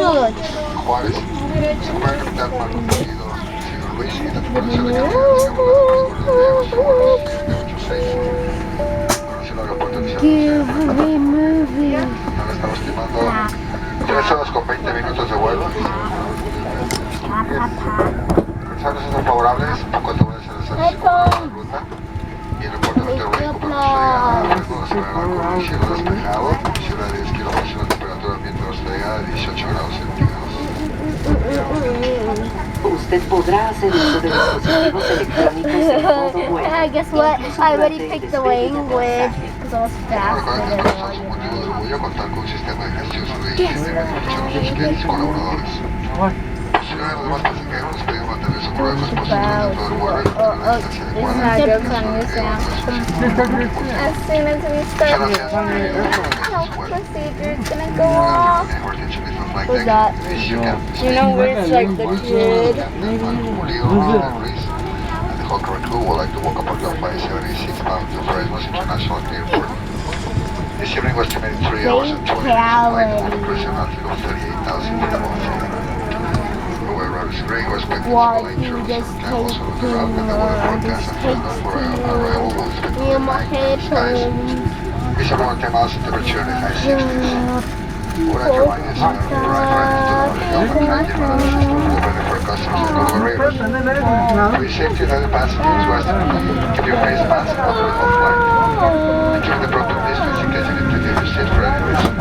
good. Juárez, se convierte en capitán Marco Pulido, señor Luis, y la tripulación de Carolina, señor conoció el aeropuerto oficial de Movie. ahora estamos estimando 3 horas con 20 minutos de vuelo. Pensamos en ser favorables, poco te voy a hacer la ruta. Y el reporte meteorológico para nosotros llega a algo, se verá con el cielo despejado, ciudad de 10 kilómetros y una temperatura ambiente de nuestra llegada de 18 grados centígrados. Usted podrá hacer uso de dispositivos electrónicos en todo vuelo. Guess what? I already picked the language because I was faster than Recuerden all que you. es motivo de orgullo contar con un sistema de gestión sobre higiene que escucha a nuestros clientes y colaboradores. Si no hay los demás pasajeros, les pedimos mantener su programa exposición dentro del vuelo y mantener la distancia adecuada. As soon as we start flying, health procedure's gonna go off. Who's that? You know where it's like the kid. And the Hawker crew would like to welcome our Flight 76 bound to Fresno International Airport. This evening was estimated 3 hours and 20 minutes flight with a pressure altitude of 38,000 feet above sea level. However, it's great respect to Why all you angels just and also on the route and the weather forecast and further for arrival will expect me and my skies. headphones. It's around 10 miles in temperature in the high 60s. Would I remind you, sir, of the right records to the government and general system for the benefit of customers and operators. To be safe to the passengers, we ask that you keep your face mask on the whole flight. Maintain the proper distance in case you need to leave your seat for any reason.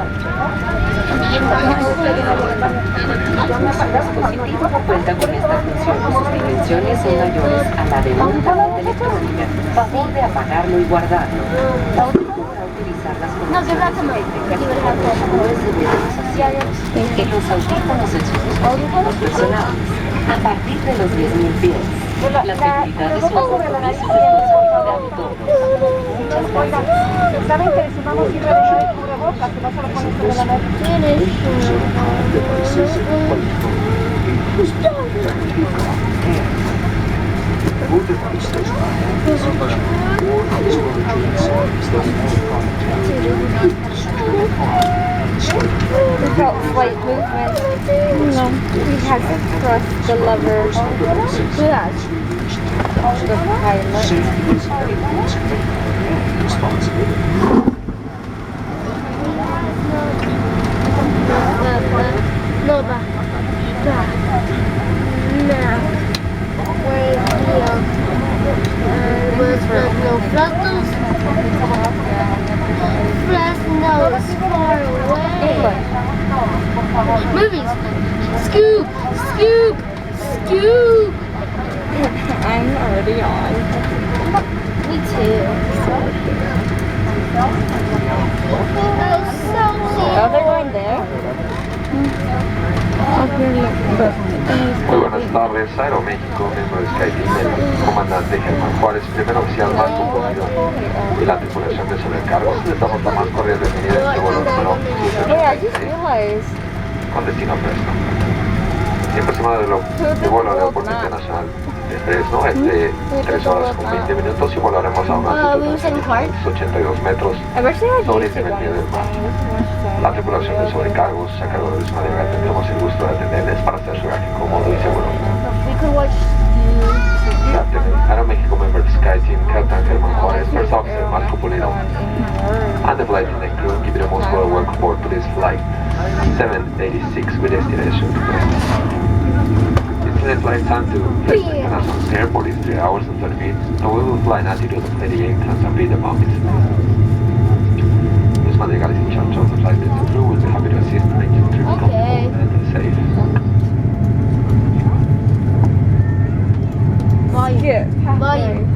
Nuestro dispositivo cuenta con esta función. Sus dimensiones son mayores a la de una tarjeta electrónica. Favor de apagarlo y guardarlo. Podrá utilizar las conexiones eléctricas como USB asociados en los audífonos en sus dispositivos personales a partir de los 10.000 pies. La seguridad es un compromiso y responsabilidad de todos. Muchas gracias. ¿Saben que si vamos siempre a dejar el cubrebocas, que no se lo ponen sobre la mesa? Without flight movement. No. He has to press the lever. Who that? The pilot. No, back. Now. Where's Fresno? Fresno is far away. Movies. Scoop. I'm already on. Me too. Oh, they're going there? Muy buenas tardes, Aeroméxico, miembro de SkyTeam, el comandante Germán Juárez, primer oficial Marco Pulido y la tripulación de sobrecargos. Estamos la más cordial bienvenida a este vuelo número Hey, I just 786 realized. con destino a Fresno. Tiempo estimado de vuelo al aeropuerto internacional de Fresno es de 3 horas con 20 minutos y volaremos a una altitud de 82 metros I wish they had sobre el YouTube nivel on medio del mar. this La tripulación de sobrecargos, a cargo de su navegante, tendremos el gusto de atenderles para hacer su viaje cómodo y seguro. We could watch Captain, Aeroméxico member of SkyTeam, Captain Germán Juárez, First Officer Marco Pulido, and the flight attendant crew give you the most welcome aboard to this flight 786 with destination to Fresno. Estimated flight time to Fresno International Airport is 3 hours and 30 minutes, and we will fly an altitude of 88 feet above its Los managers in charge of the flight attendant crew will be happy to assist and make your trip comfortable and safe.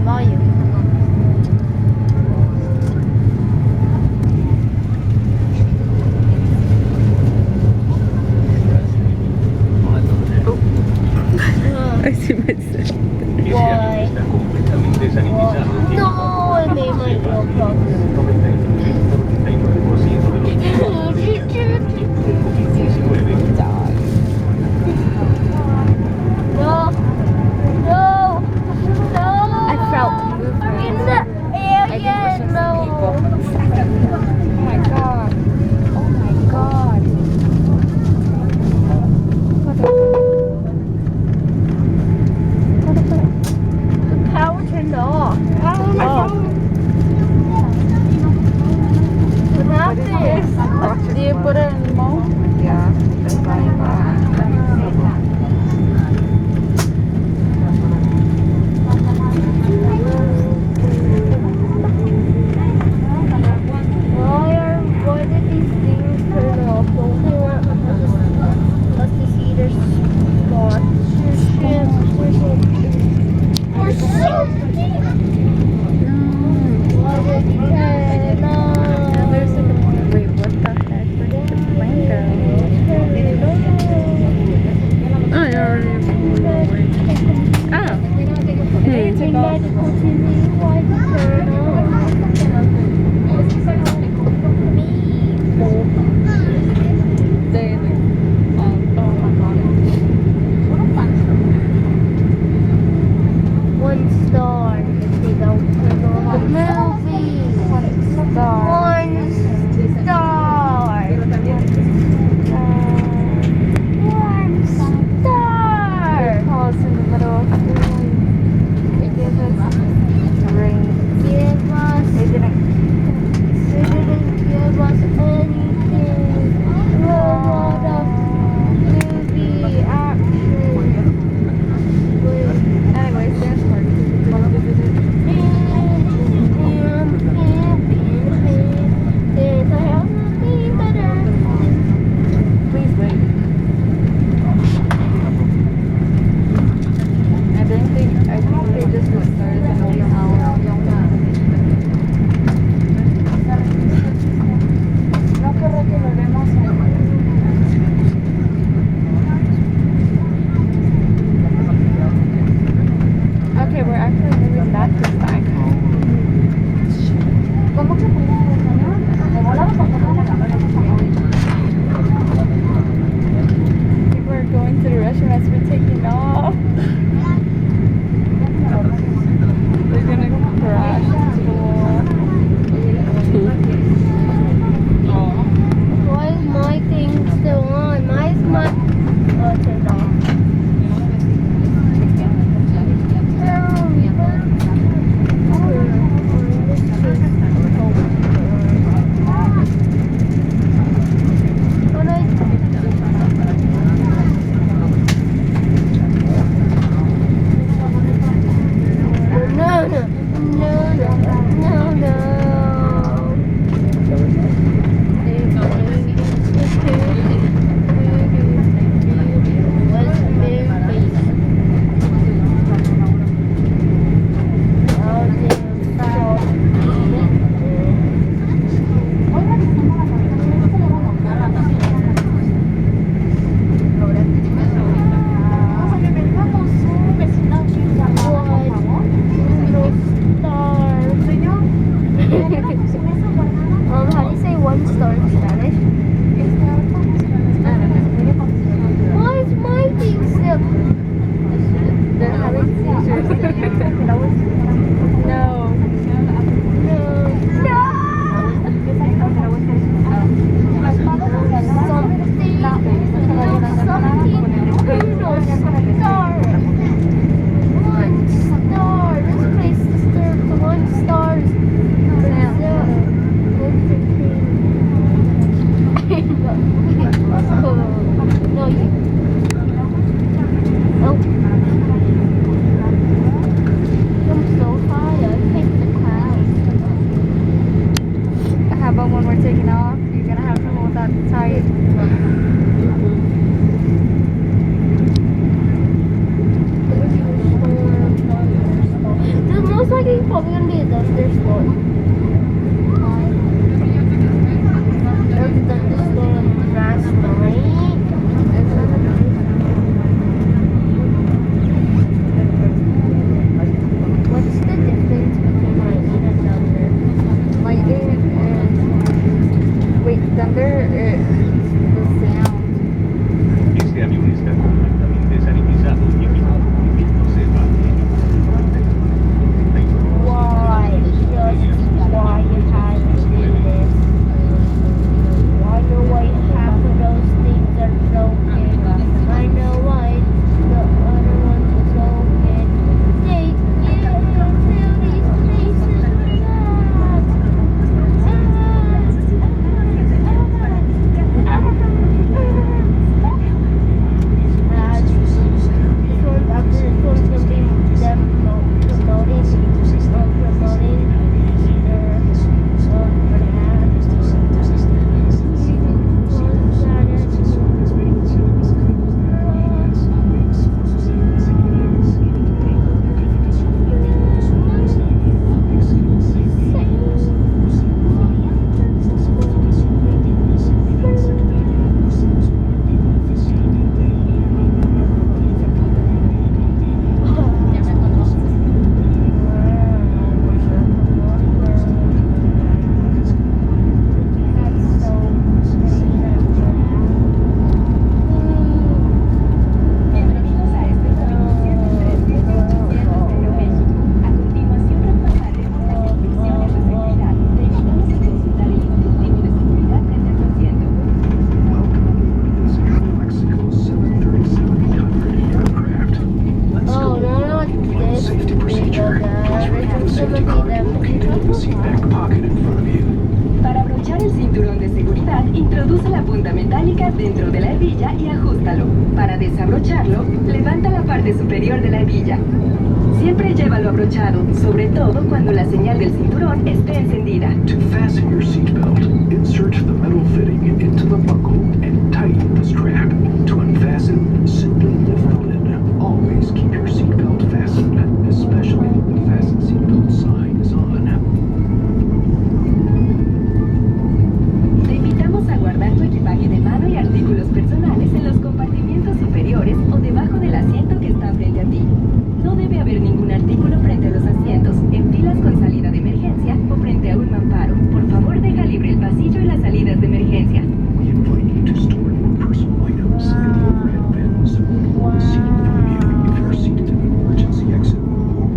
volume. I see myself. Why? No, I made my I felt movement. In the area, no. Oh my god. Oh my god. Introduce la punta metálica dentro de la hebilla y ajústalo. Para desabrocharlo, levanta la parte superior de la hebilla. Siempre llévalo abrochado, sobre todo cuando la señal del cinturón esté encendida. To fasten your seatbelt, insert the metal fitting into the buckle and tighten the strap. To unfasten, simply lift the lid. Always keep your seatbelt fastened, especially when the fasten seatbelt sign is on. Te invitamos a guardar tu equipaje de mano y artículos personales en los compartimientos superiores o debajo del asiento que está frente a ti. No debe haber ningún artículo frente a los asientos, en filas con salida de emergencia o frente a un mamparo. Por favor, deja libre el pasillo y las salidas de emergencia. We invite you to store your personal items in the overhead bins or seating from you if you're seated in an emergency exit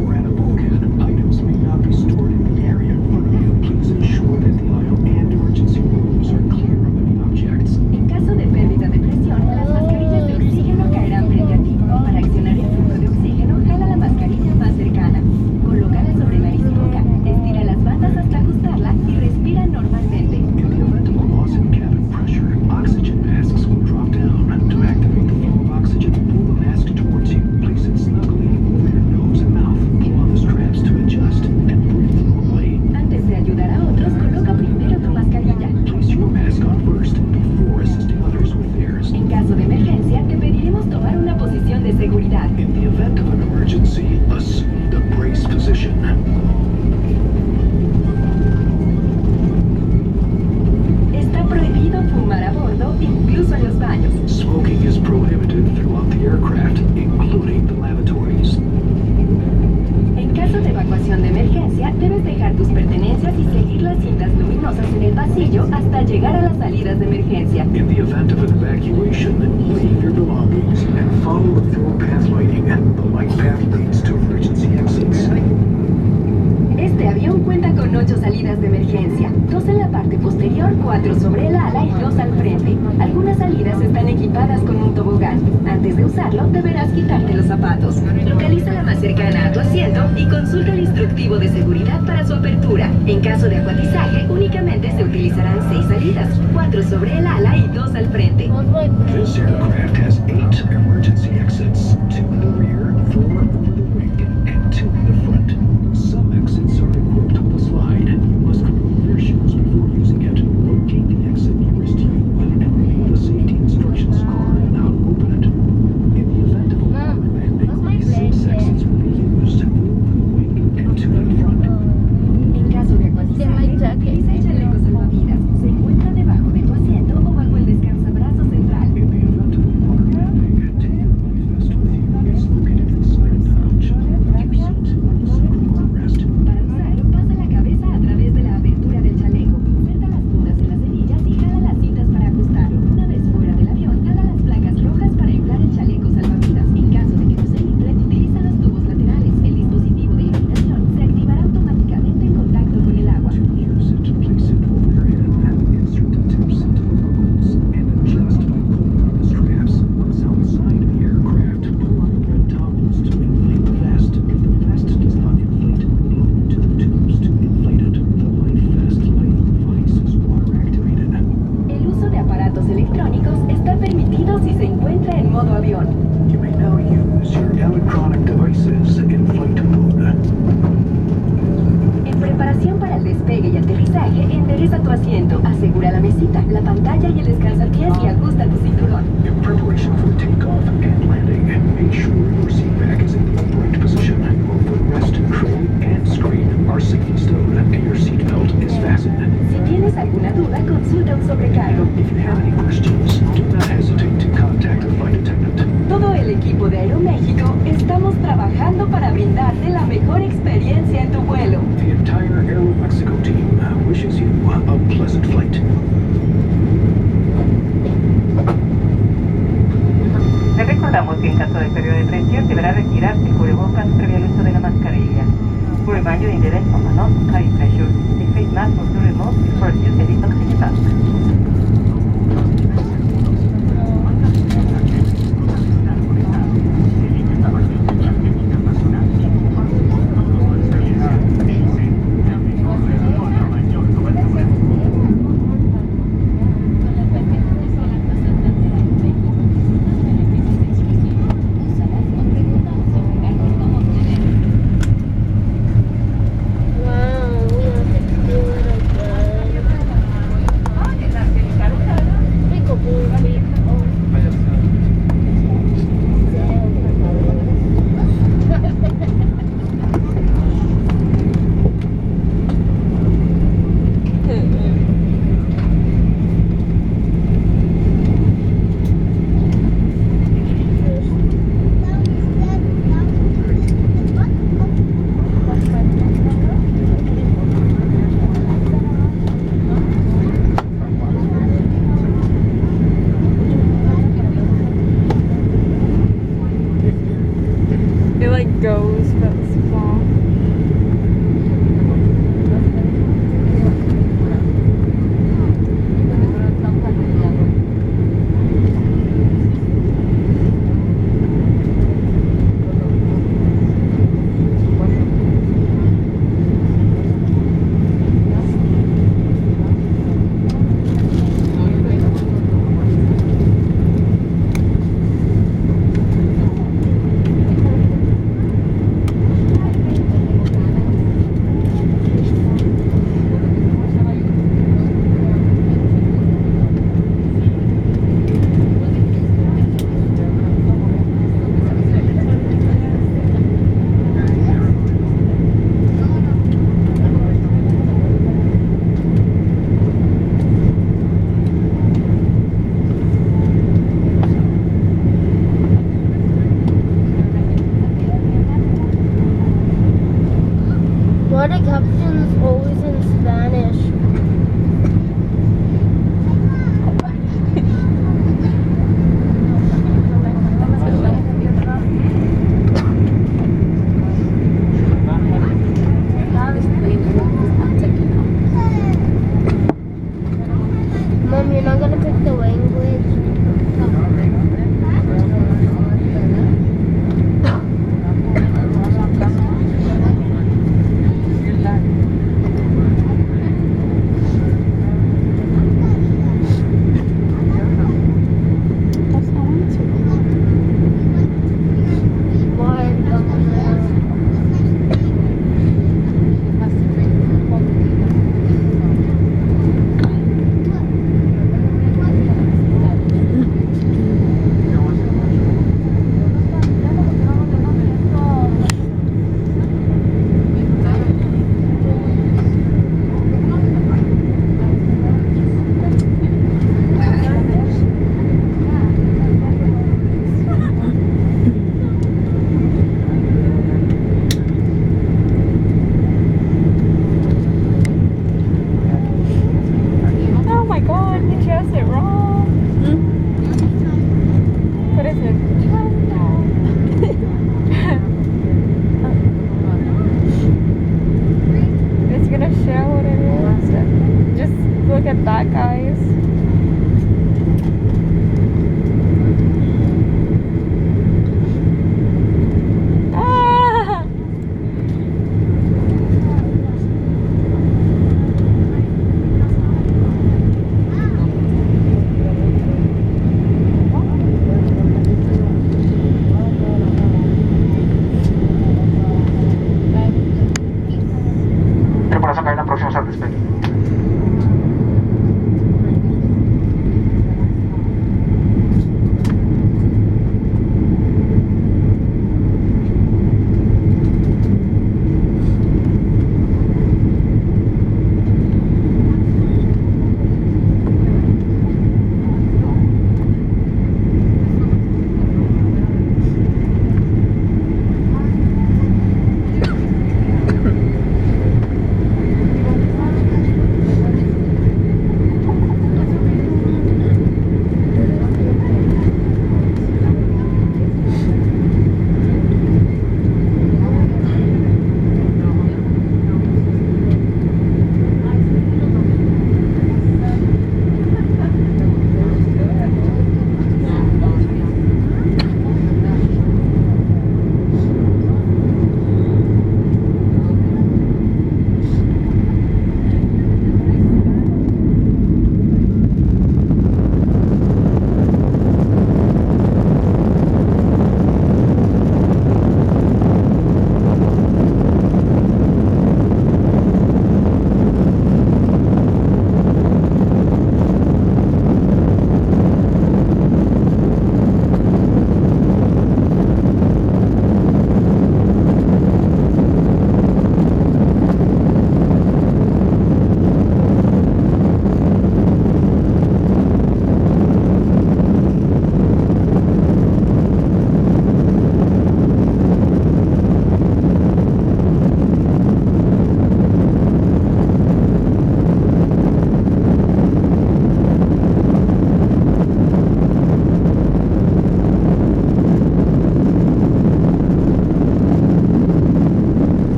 or at a bulkhead. Items may not be stored in the area in front of you. Please ensure that the aisle and emergency rooms are clear of any objects. En caso de pérdida de presión, las mascarillas de oxígeno caerán frente a ti. Para accionar el flujo de oxígeno, jala la mascarilla más cercana. Colócala sobre nariz y boca. Estira las bandas hasta ajustarla y respira normalmente. In the event of a loss in cabin pressure, oxygen masks will drop down. To activate the flow of oxygen, pull the mask towards you. Place it snugly over your nose and mouth. Pull on the straps to adjust and breathe normally. Antes de ayudar a otros, coloca primero tu mascarilla. Place your mask on first before assisting others with theirs. En caso de emergencia, te pediremos tomar una posición de seguridad. In the event of an emergency, assume the brace position. Está prohibido fumar a bordo, incluso en los baños. Smoking is prohibited throughout the aircraft, including the lavatories. En caso de evacuación de emergencia, debes dejar tus pertenencias y seguir las cintas luminosas en el pasillo hasta llegar a las salidas de emergencia. In the event of an evacuation, leave your belongings and follow the floor path lighting. The light path leads to emergency exits. Este avión cuenta con 8 salidas de emergencia, 2 en la parte posterior, 4 sobre el ala y 2 al frente. Algunas salidas están equipadas con un tobogán. Antes de usarlo, deberás quitarte los zapatos. Localiza la más cercana a tu asiento y consulta el instructivo de seguridad para su apertura. En caso de acuatizaje, únicamente se utilizarán 6 salidas, 4 sobre el ala y 2 al frente. This aircraft has 8 emergency exits, 2 in the rear, 4 over the wing, and 2 in the front. Some exits are equipped with a slide. You must remove your shoes before using it. Locate the exit nearest you and read the safety instructions card on how to open it. In the event of a long landing, 6 exits will be used, 4 over the wing and 2 in front. En caso de acuatizaje, utiliza el chaleco salvavidas. Se encuentra debajo de tu asiento o bajo el descansabrazos central. In the event of a water landing, take your life vest with you. It's located inside the pouch with your seat or the secret armrest. Para usarlo, pasa la cabeza a través de la abertura del chaleco. Inserta las puntas en las hebillas y jala las cintas para ajustarlo. Una vez fuera del avión, jala las placas rojas para inflar el chaleco salvavidas. En caso de que no se infle, utiliza los tubos laterales. El dispositivo de iluminación se activará automáticamente en contacto con el agua. To use it, place it over your head. Insert the tips into the buckles and adjust by pulling on the straps. Once outside of the aircraft, pull on the red toggles to inflate the vest. If the vest does not inflate, blow into the tubes to inflate it. The life vest lighting device is water activated. El uso de aparatos electrónicos está permitido si se encuentra en modo avión. You may now use your electronic devices in flight mode. En preparación para el despegue y aterrizaje, endereza tu asiento, asegura la mesita, la pantalla y el descansapiés y ajusta tu cinturón. In preparation for takeoff and landing, make sure your seat back is in the upright position. Your footrest, tray, and screen are safely stowed, and your seat belt is fastened. Si tienes alguna duda, consulta un sobrecargo. If you have any questions, do not hesitate to contact a flight attendant. Todo el equipo de Aeroméxico estamos trabajando para brindarte la mejor experiencia en tu vuelo. The entire Aeromexico team wishes you a pleasant flight. Le recordamos que en caso de pérdida de presión deberá retirarse el cubrebocas previo al uso de la mascarilla. We remind you in the event of a loss of carry pressure, the face mask must be removed before use of the oxygen mask.